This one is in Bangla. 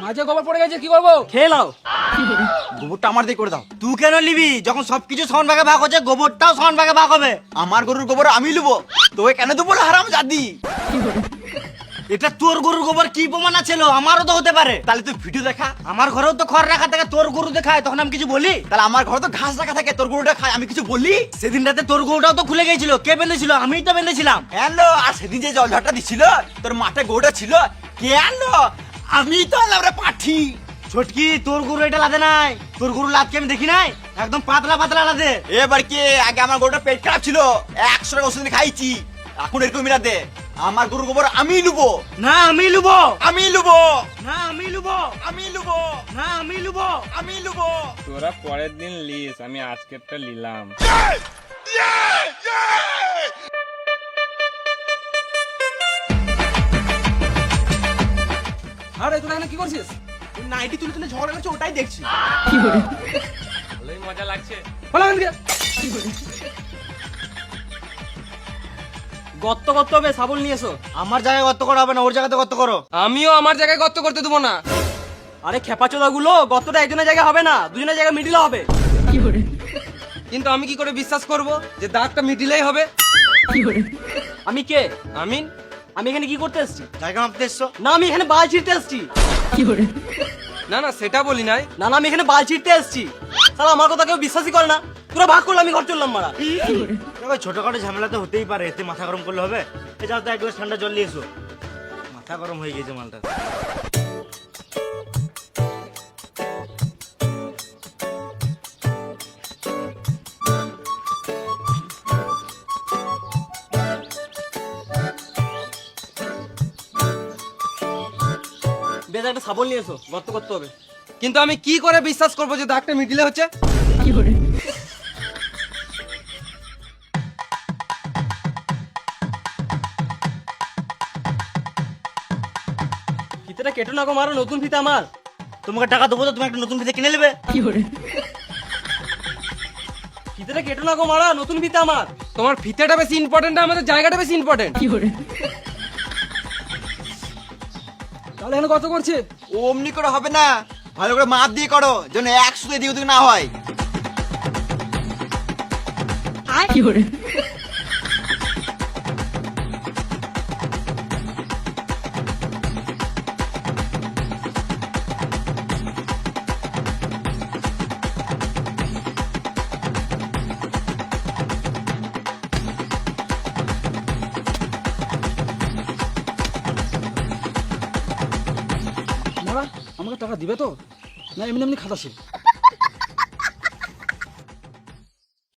মাঝে গোবর পড়ে গেছে, কি করবো? খেয়ে নাও। গোবরটা আমার দিয়ে করে দাও। তুই কেন নিবি? যখন সবকিছু সমান ভাগে ভাগ হচ্ছে, গোবরটাও সমান ভাগে ভাগ হবে। আমার গরুর গোবর আমি লুবো, তোকে কেন দেবো না হারাম জাদি? এটা তোর গরুর গোবর কি প্রমাণ আছে? আমারও তো হতে পারে। তাহলে তুই ভিডিও দেখা। আমার ঘরেও তো খড় রাখা থাকে, তোর গরু দেখায়, তখন আমি কিছু বলি? তাহলে আমার ঘরে তো ঘাস রাখা থাকে, তোর গরুটা খায়, আমি কিছু বলি? সেদিন রাতে তোর গরুটাও তো খুলে গেছিল, কে বেঁধেছিল? আমিই তো বেঁধেছিলাম। হ্যালো, আর সেদিন যে জলঝড়টা দিছিল, তোর মাঠে গরুটা ছিল, কে আনলো? আমি তো আনলাম রে পাঠি। ছোটকি, তোর গরু এটা লাদে নাই। তোর গরু লাদকে আমি দেখি নাই, একদম পাতলা পাতলা লাদে। এবার কি? আগে আমার গরুটা পেট খারাপ ছিল, 100 টাকা ওষুধ খাইছি, এখন এরকম মিলা দে। আমার গরুর গোবর আমি লুবো। না আমি লুবো, আমি লুবো। না আমি লুবো, আমি লুবো। না আমি লুবো। আমি লুবো। তোরা পরের দিন লিস, আমি আজকেরটা নিলাম। আরে তোরা এখানে কি করছিস? নাইটি তুলে তুলে ঝগড়া করছে, ওটাই দেখছি। ভালোই মজা লাগছে। বলো এখান থেকে। গর্ত করতে হবে, শাবল নিয়ে এসো। আমার জায়গায় গর্ত করা হবে না, ওর জায়গাতে গর্ত করো। আমিও আমার জায়গায় গর্ত করতে দেবো না। আরে খেপাচোদা গুলো, গর্তটা একজনের জায়গায় হবে না, দুজনের জায়গায় মিডিলে হবে। কিন্তু আমি কি করে বিশ্বাস করব যে দাগটা মিডিলেই হবে? আমি কে? আমিন। আমি এখানে কি করতে এসেছি? জায়গা মাপতে এসছো? না আমি এখানে বাল ছিঁড়তে এসেছি। না না, সেটা বলি নাই। না না, আমি এখানে বাল ছিঁড়তে এসেছি। তাহলে আমার কথা কেউ বিশ্বাসই করে না। তোরা ভাগ করলে আমি ঘর চললাম মারা। ছোটখাটো ঝামেলা তো হতেই পারে, এতে মাথা গরম করলে হবে? এ যাও তো এক গ্লাস ঠান্ডা জল নিয়ে এসো, মাথা গরম হয়ে গেছে মালটা। বেশ, একটা শাবল নিয়ে এসো, গর্ত করতে হবে। কিন্তু আমি কি করে বিশ্বাস করব যে দাগটা মিডিলে হচ্ছে? ফিতেটা কেটো না গো, মারো, নতুন ফিতে আমার। তোমাকে টাকা দেবো তো তুমি একটা নতুন ফিতে কিনে নেবে। ফিতেটা কেটো না গো, মারা, নতুন ফিতে আমার। তোমার ফিতেটা বেশি ইম্পর্টেন্ট না আমাদের জায়গাটা বেশি ইম্পর্টেন্ট? তাহলে এখানে কত করছে? অমনি করে হবে না, ভালো করে মাপ দিয়ে করো, যেন 100 দিয়ে দিকে না হয়। মারা, আমাকে টাকা দিবে তো? না এমনি এমনি খাতাছে?